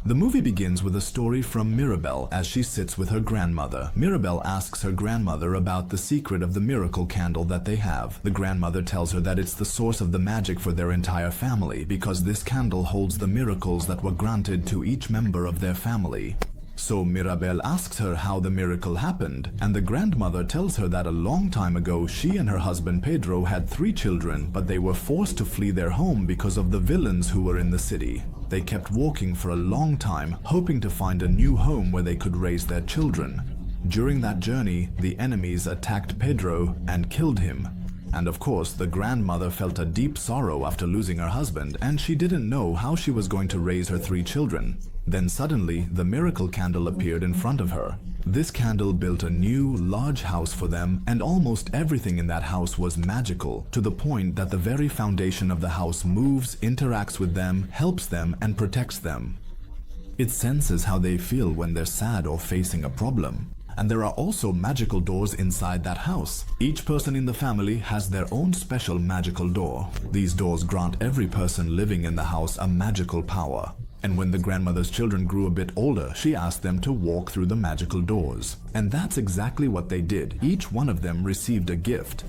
The movie begins with a story from Mirabel as she sits with her grandmother. Mirabel asks her grandmother about the secret of the miracle candle that they have. The grandmother tells her that it's the source of the magic for their entire family because this candle holds the miracles that were granted to each member of their family. So Mirabel asks her how the miracle happened, and the grandmother tells her that a long time ago she and her husband Pedro had 3 children, but they were forced to flee their home because of the villains who were in the city. They kept walking for a long time, hoping to find a new home where they could raise their children. During that journey, the enemies attacked Pedro and killed him. And of course, the grandmother felt a deep sorrow after losing her husband, and she didn't know how she was going to raise her 3 children. Then suddenly, the miracle candle appeared in front of her. This candle built a new, large house for them, and almost everything in that house was magical, to the point that the very foundation of the house moves, interacts with them, helps them, and protects them. It senses how they feel when they're sad or facing a problem. And there are also magical doors inside that house. Each person in the family has their own special magical door. These doors grant every person living in the house a magical power. And when the grandmother's children grew a bit older, she asked them to walk through the magical doors. And that's exactly what they did. Each one of them received a gift,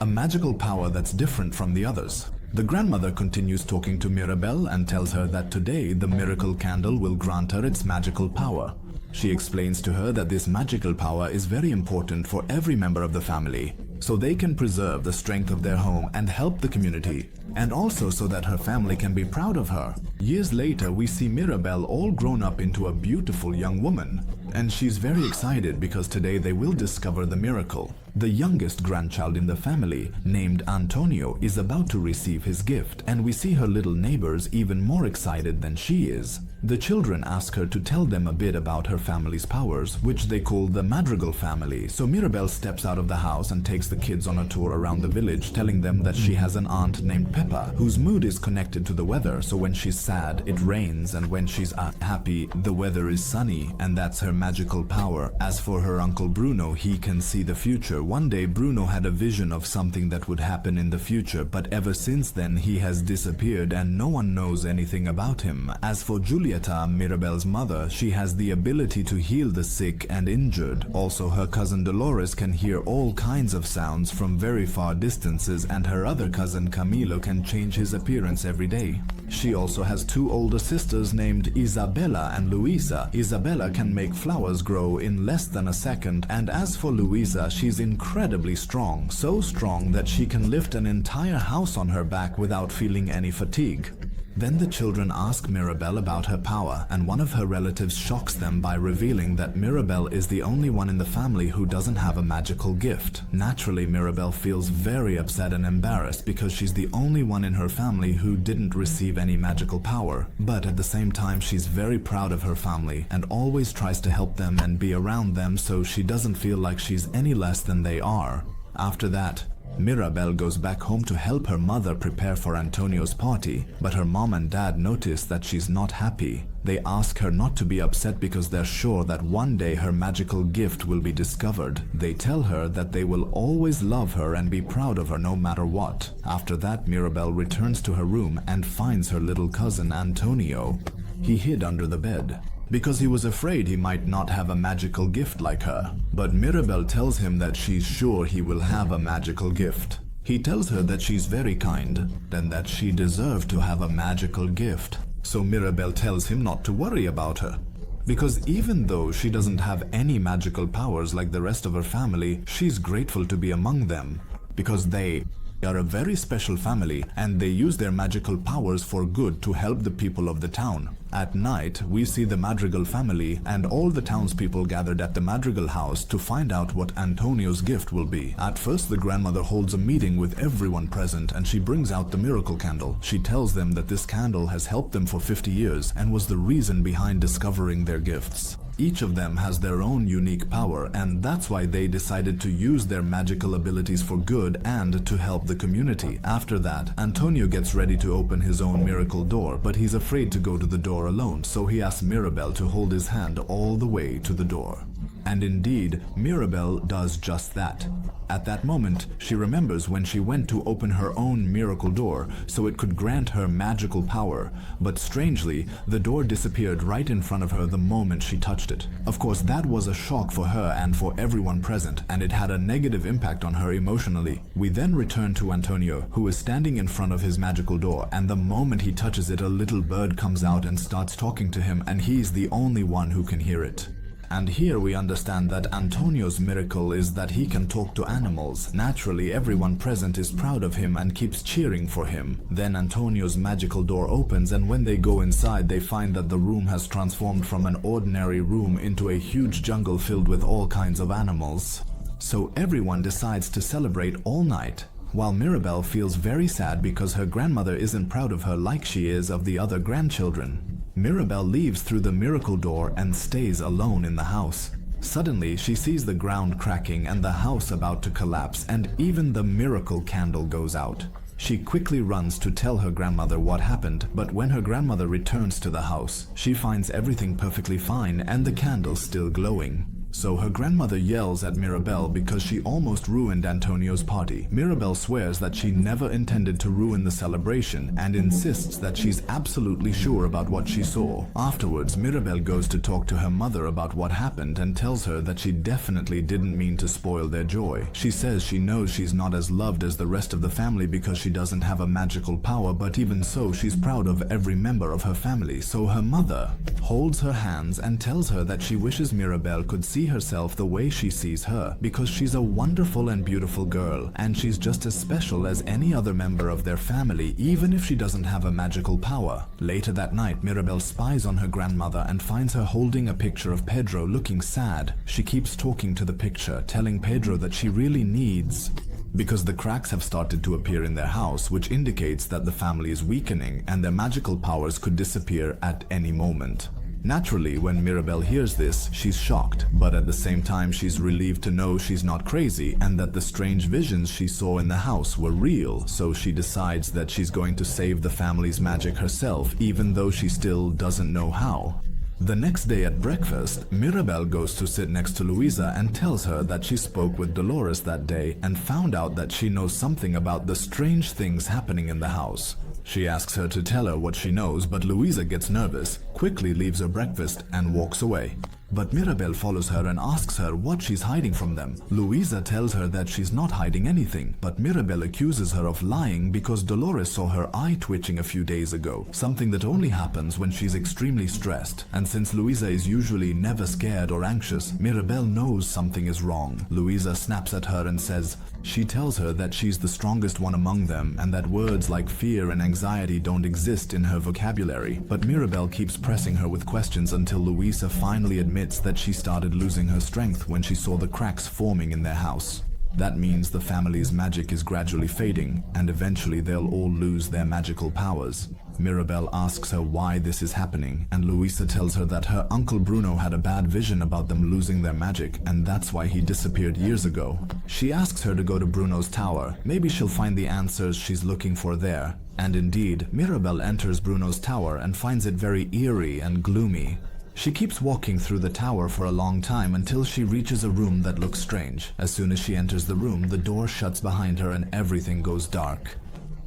a magical power that's different from the others. The grandmother continues talking to Mirabel and tells her that today the miracle candle will grant her its magical power. She explains to her that this magical power is very important for every member of the family, so they can preserve the strength of their home and help the community, and also so that her family can be proud of her. Years later, we see Mirabel all grown up into a beautiful young woman, and she's very excited because today they will discover the miracle. The youngest grandchild in the family, named Antonio, is about to receive his gift, and we see her little neighbors even more excited than she is. The children ask her to tell them a bit about her family's powers, which they call the Madrigal family. So Mirabel steps out of the house and takes the kids on a tour around the village, telling them that she has an aunt named Peppa, whose mood is connected to the weather. So when she's sad, it rains, and when she's happy, the weather is sunny, and that's her magical power. As for her uncle Bruno, he can see the future. One day Bruno had a vision of something that would happen in the future, but ever since then he has disappeared and no one knows anything about him. As for Julieta, Mirabel's mother, she has the ability to heal the sick and injured. Also, her cousin Dolores can hear all kinds of sounds from very far distances, and her other cousin Camilo can change his appearance every day. She also has 2 older sisters named Isabella and Luisa. Isabella can make flowers grow in less than a second, and as for Luisa, she's incredibly strong, so strong that she can lift an entire house on her back without feeling any fatigue. Then the children ask Mirabel about her power, and one of her relatives shocks them by revealing that Mirabel is the only one in the family who doesn't have a magical gift. Naturally, Mirabel feels very upset and embarrassed because she's the only one in her family who didn't receive any magical power. But at the same time, she's very proud of her family and always tries to help them and be around them, so she doesn't feel like she's any less than they are. After that, Mirabel goes back home to help her mother prepare for Antonio's party, but her mom and dad notice that she's not happy. They ask her not to be upset because they're sure that one day her magical gift will be discovered. They tell her that they will always love her and be proud of her no matter what. After that, Mirabel returns to her room and finds her little cousin Antonio. He hid under the bed because he was afraid he might not have a magical gift like her. But Mirabel tells him that she's sure he will have a magical gift. He tells her that she's very kind, and that she deserves to have a magical gift. So Mirabel tells him not to worry about her, because even though she doesn't have any magical powers like the rest of her family, she's grateful to be among them, because they are a very special family and they use their magical powers for good to help the people of the town. At night, we see the Madrigal family and all the townspeople gathered at the Madrigal house to find out what Antonio's gift will be. At first, the grandmother holds a meeting with everyone present and she brings out the miracle candle. She tells them that this candle has helped them for 50 years and was the reason behind discovering their gifts. Each of them has their own unique power, and that's why they decided to use their magical abilities for good and to help the community. After that, Antonio gets ready to open his own miracle door, but he's afraid to go to the door alone, so he asks Mirabel to hold his hand all the way to the door. And indeed, Mirabel does just that. At that moment, she remembers when she went to open her own miracle door so it could grant her magical power, but strangely, the door disappeared right in front of her the moment she touched it. Of course, that was a shock for her and for everyone present, and it had a negative impact on her emotionally. We then return to Antonio, who is standing in front of his magical door, and the moment he touches it, a little bird comes out and starts talking to him, and he's the only one who can hear it. And here we understand that Antonio's miracle is that he can talk to animals. Naturally, everyone present is proud of him and keeps cheering for him. Then Antonio's magical door opens, and when they go inside, they find that the room has transformed from an ordinary room into a huge jungle filled with all kinds of animals. So everyone decides to celebrate all night, while Mirabel feels very sad because her grandmother isn't proud of her like she is of the other grandchildren. Mirabel leaves through the miracle door and stays alone in the house. Suddenly, she sees the ground cracking and the house about to collapse, and even the miracle candle goes out. She quickly runs to tell her grandmother what happened, but when her grandmother returns to the house, she finds everything perfectly fine and the candle still glowing. So her grandmother yells at Mirabel because she almost ruined Antonio's party. Mirabel swears that she never intended to ruin the celebration and insists that she's absolutely sure about what she saw. Afterwards, Mirabel goes to talk to her mother about what happened and tells her that she definitely didn't mean to spoil their joy. She says she knows she's not as loved as the rest of the family because she doesn't have a magical power, but even so, she's proud of every member of her family. So her mother holds her hands and tells her that she wishes Mirabel could see herself the way she sees her, because she's a wonderful and beautiful girl, and she's just as special as any other member of their family, even if she doesn't have a magical power. Later that night, Mirabel spies on her grandmother and finds her holding a picture of Pedro looking sad. She keeps talking to the picture, telling Pedro that she really needs, because the cracks have started to appear in their house, which indicates that the family is weakening and their magical powers could disappear at any moment. Naturally, when Mirabel hears this, she's shocked, but at the same time she's relieved to know she's not crazy and that the strange visions she saw in the house were real, so she decides that she's going to save the family's magic herself, even though she still doesn't know how. The next day at breakfast, Mirabel goes to sit next to Luisa and tells her that she spoke with Dolores that day and found out that she knows something about the strange things happening in the house. She asks her to tell her what she knows, but Luisa gets nervous, quickly leaves her breakfast and walks away. But Mirabel follows her and asks her what she's hiding from them. Luisa tells her that she's not hiding anything, but Mirabel accuses her of lying because Dolores saw her eye twitching a few days ago, something that only happens when she's extremely stressed. And since Luisa is usually never scared or anxious, Mirabel knows something is wrong. Luisa snaps at her and says she tells her that she's the strongest one among them and that words like fear and anxiety don't exist in her vocabulary. But Mirabel keeps pressing her with questions until Luisa finally admits that she started losing her strength when she saw the cracks forming in their house. That means the family's magic is gradually fading, and eventually they'll all lose their magical powers. Mirabel asks her why this is happening, and Luisa tells her that her uncle Bruno had a bad vision about them losing their magic, and that's why he disappeared years ago. She asks her to go to Bruno's tower. Maybe she'll find the answers she's looking for there. And indeed, Mirabel enters Bruno's tower and finds it very eerie and gloomy. She keeps walking through the tower for a long time until she reaches a room that looks strange. As soon as she enters the room, the door shuts behind her and everything goes dark.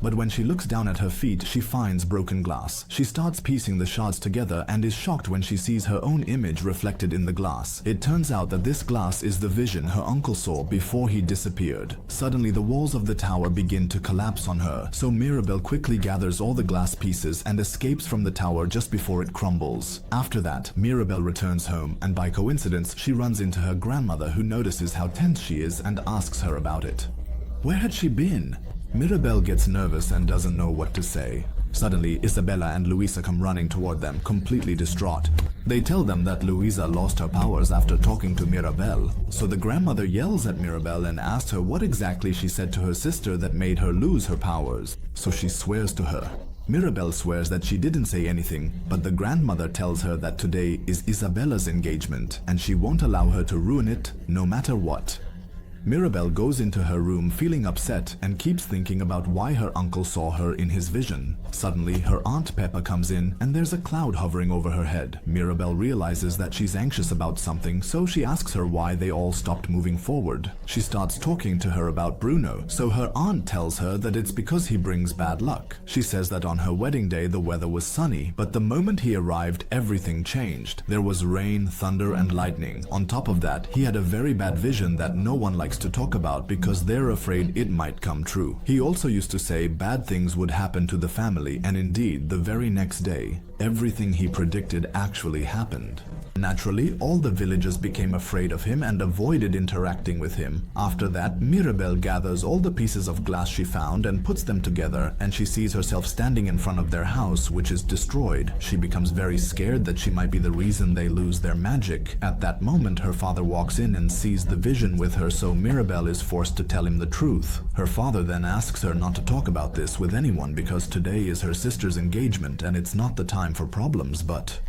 But when she looks down at her feet, she finds broken glass. She starts piecing the shards together and is shocked when she sees her own image reflected in the glass. It turns out that this glass is the vision her uncle saw before he disappeared. Suddenly, the walls of the tower begin to collapse on her, so Mirabel quickly gathers all the glass pieces and escapes from the tower just before it crumbles. After that, Mirabel returns home, and by coincidence, she runs into her grandmother, who notices how tense she is and asks her about it. Where had she been? Mirabel gets nervous and doesn't know what to say. Suddenly, Isabella and Luisa come running toward them, completely distraught. They tell them that Luisa lost her powers after talking to Mirabel. So the grandmother yells at Mirabel and asks her what exactly she said to her sister that made her lose her powers. So she swears to her. Mirabel swears that she didn't say anything, but the grandmother tells her that today is Isabella's engagement, and she won't allow her to ruin it no matter what. Mirabel goes into her room feeling upset and keeps thinking about why her uncle saw her in his vision. Suddenly, her Aunt Peppa comes in and there's a cloud hovering over her head. Mirabel realizes that she's anxious about something, so she asks her why they all stopped moving forward. She starts talking to her about Bruno, so her aunt tells her that it's because he brings bad luck. She says that on her wedding day the weather was sunny, but the moment he arrived, everything changed. There was rain, thunder, and lightning. On top of that, he had a very bad vision that no one likes to talk about because they're afraid it might come true. He also used to say bad things would happen to the family, and indeed, the very next day, everything he predicted actually happened. Naturally, all the villagers became afraid of him and avoided interacting with him. After that, Mirabel gathers all the pieces of glass she found and puts them together, and she sees herself standing in front of their house, which is destroyed. She becomes very scared that she might be the reason they lose their magic. At that moment, her father walks in and sees the vision with her, so Mirabel is forced to tell him the truth. Her father then asks her not to talk about this with anyone because today is her sister's engagement and it's not the time for problems, but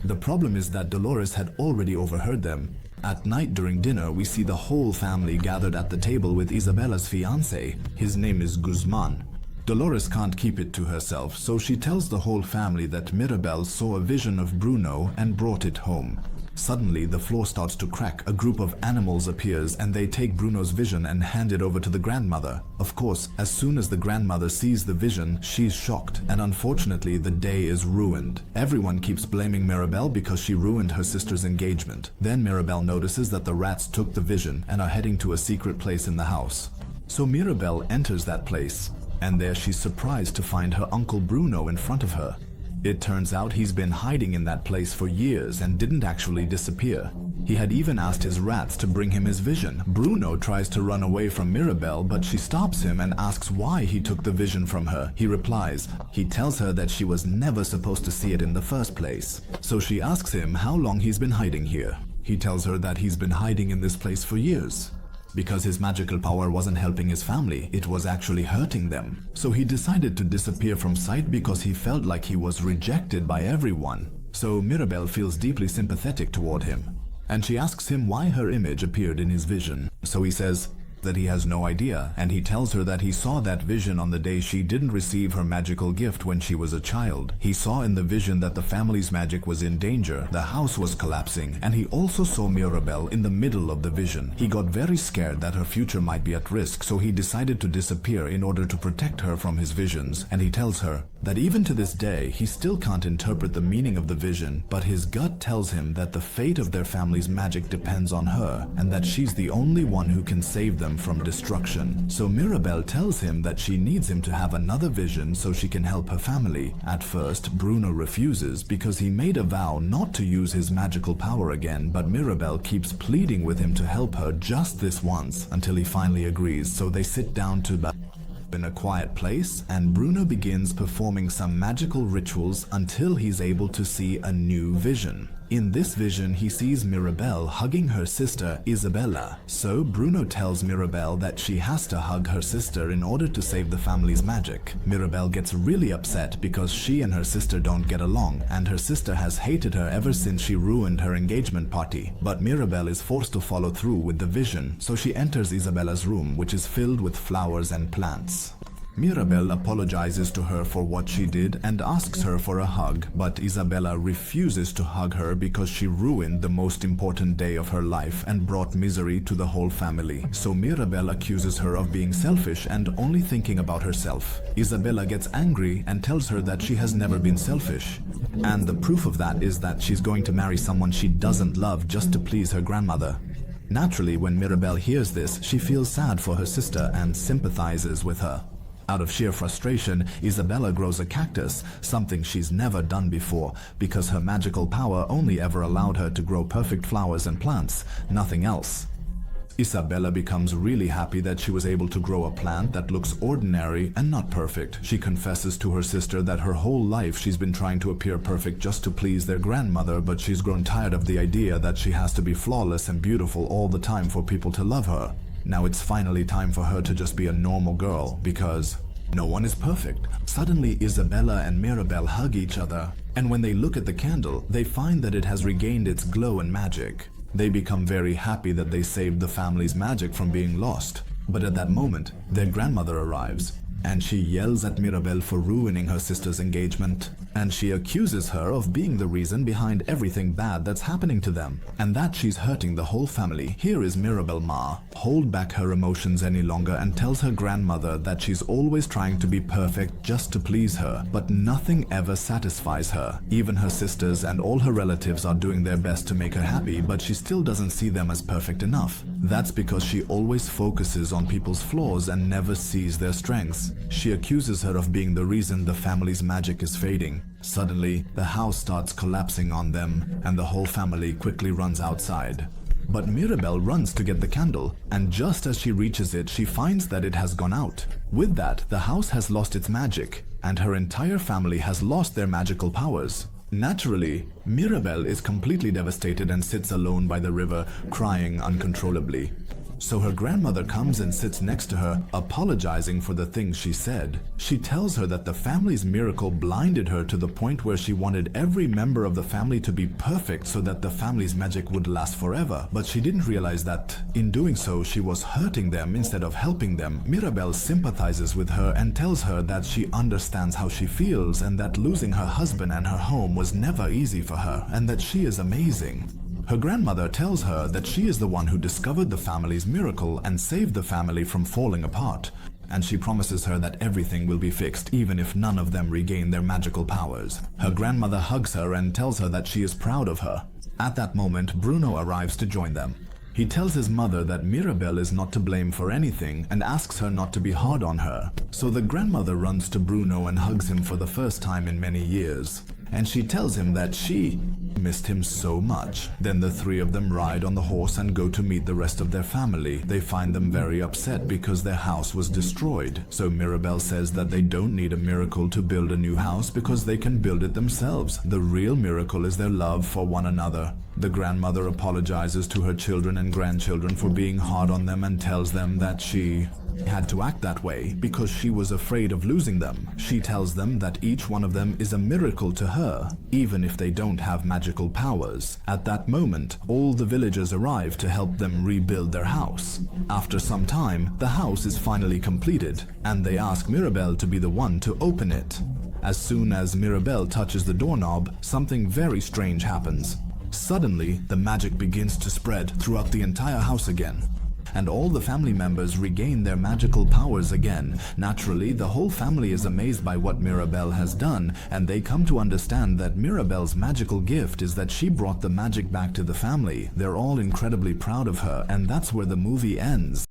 the problem is that Dolores had already overheard them. At night during dinner, we see the whole family gathered at the table with Isabella's fiancé. His name is Guzman. Dolores can't keep it to herself, so she tells the whole family that Mirabel saw a vision of Bruno and brought it home. Suddenly, the floor starts to crack. A group of animals appears and they take Bruno's vision and hand it over to the grandmother. Of course, as soon as the grandmother sees the vision, she's shocked, and unfortunately the day is ruined. Everyone keeps blaming Mirabel because she ruined her sister's engagement. Then Mirabel notices that the rats took the vision and are heading to a secret place in the house. So Mirabel enters that place, and there she's surprised to find her uncle Bruno in front of her. It turns out he's been hiding in that place for years and didn't actually disappear. He had even asked his rats to bring him his vision. Bruno tries to run away from Mirabel, but she stops him and asks why he took the vision from her. He replies, he tells her that she was never supposed to see it in the first place. So she asks him how long he's been hiding here. He tells her that he's been hiding in this place for years. Because his magical power wasn't helping his family, it was actually hurting them. So he decided to disappear from sight because he felt like he was rejected by everyone. So Mirabel feels deeply sympathetic toward him, and she asks him why her image appeared in his vision. So he says that he has no idea, and he tells her that he saw that vision on the day she didn't receive her magical gift when she was a child. He saw in the vision that the family's magic was in danger, the house was collapsing, and he also saw Mirabel in the middle of the vision. He got very scared that her future might be at risk, so he decided to disappear in order to protect her from his visions, and he tells her that even to this day he still can't interpret the meaning of the vision, but his gut tells him that the fate of their family's magic depends on her, and that she's the only one who can save them from destruction. So Mirabel tells him that she needs him to have another vision so she can help her family. At first, Bruno refuses because he made a vow not to use his magical power again, but Mirabel keeps pleading with him to help her just this once until he finally agrees. So they sit down to in a quiet place, and Bruno begins performing some magical rituals until he's able to see a new vision. In this vision, he sees Mirabel hugging her sister Isabella. So Bruno tells Mirabel that she has to hug her sister in order to save the family's magic. Mirabel gets really upset because she and her sister don't get along, and her sister has hated her ever since she ruined her engagement party. But Mirabel is forced to follow through with the vision, so she enters Isabella's room, which is filled with flowers and plants. Mirabel apologizes to her for what she did and asks her for a hug, but Isabella refuses to hug her because she ruined the most important day of her life and brought misery to the whole family. So Mirabel accuses her of being selfish and only thinking about herself. Isabella gets angry and tells her that she has never been selfish. And the proof of that is that she's going to marry someone she doesn't love just to please her grandmother. Naturally, when Mirabel hears this, she feels sad for her sister and sympathizes with her. Out of sheer frustration, Isabella grows a cactus, something she's never done before, because her magical power only ever allowed her to grow perfect flowers and plants, nothing else. Isabella becomes really happy that she was able to grow a plant that looks ordinary and not perfect. She confesses to her sister that her whole life she's been trying to appear perfect just to please their grandmother, but she's grown tired of the idea that she has to be flawless and beautiful all the time for people to love her. Now it's finally time for her to just be a normal girl, because no one is perfect. Suddenly, Isabella and Mirabel hug each other, and when they look at the candle, they find that it has regained its glow and magic. They become very happy that they saved the family's magic from being lost. But at that moment, their grandmother arrives, and she yells at Mirabel for ruining her sister's engagement, and she accuses her of being the reason behind everything bad that's happening to them, and that she's hurting the whole family. Here is Mirabel Ma, hold back her emotions any longer, and tells her grandmother that she's always trying to be perfect just to please her, but nothing ever satisfies her. Even her sisters and all her relatives are doing their best to make her happy, but she still doesn't see them as perfect enough. That's because she always focuses on people's flaws and never sees their strengths. She accuses her of being the reason the family's magic is fading. Suddenly, the house starts collapsing on them, and the whole family quickly runs outside. But Mirabel runs to get the candle, and just as she reaches it, she finds that it has gone out. With that, the house has lost its magic, and her entire family has lost their magical powers. Naturally, Mirabel is completely devastated and sits alone by the river, crying uncontrollably. So her grandmother comes and sits next to her, apologizing for the things she said. She tells her that the family's miracle blinded her to the point where she wanted every member of the family to be perfect so that the family's magic would last forever. But she didn't realize that, in doing so, she was hurting them instead of helping them. Mirabel sympathizes with her and tells her that she understands how she feels and that losing her husband and her home was never easy for her, and that she is amazing. Her grandmother tells her that she is the one who discovered the family's miracle and saved the family from falling apart, and she promises her that everything will be fixed even if none of them regain their magical powers. Her grandmother hugs her and tells her that she is proud of her. At that moment, Bruno arrives to join them. He tells his mother that Mirabel is not to blame for anything and asks her not to be hard on her. So the grandmother runs to Bruno and hugs him for the first time in many years. And she tells him that she missed him so much. Then the three of them ride on the horse and go to meet the rest of their family. They find them very upset because their house was destroyed. So Mirabel says that they don't need a miracle to build a new house because they can build it themselves. The real miracle is their love for one another. The grandmother apologizes to her children and grandchildren for being hard on them and tells them that she had to act that way because she was afraid of losing them. She tells them that each one of them is a miracle to her, even if they don't have magical powers. At that moment, all the villagers arrive to help them rebuild their house. After some time, the house is finally completed, and they ask Mirabel to be the one to open it. As soon as Mirabel touches the doorknob, something very strange happens. Suddenly, the magic begins to spread throughout the entire house again, and all the family members regain their magical powers again. Naturally, the whole family is amazed by what Mirabel has done, and they come to understand that Mirabel's magical gift is that she brought the magic back to the family. They're all incredibly proud of her, and that's where the movie ends.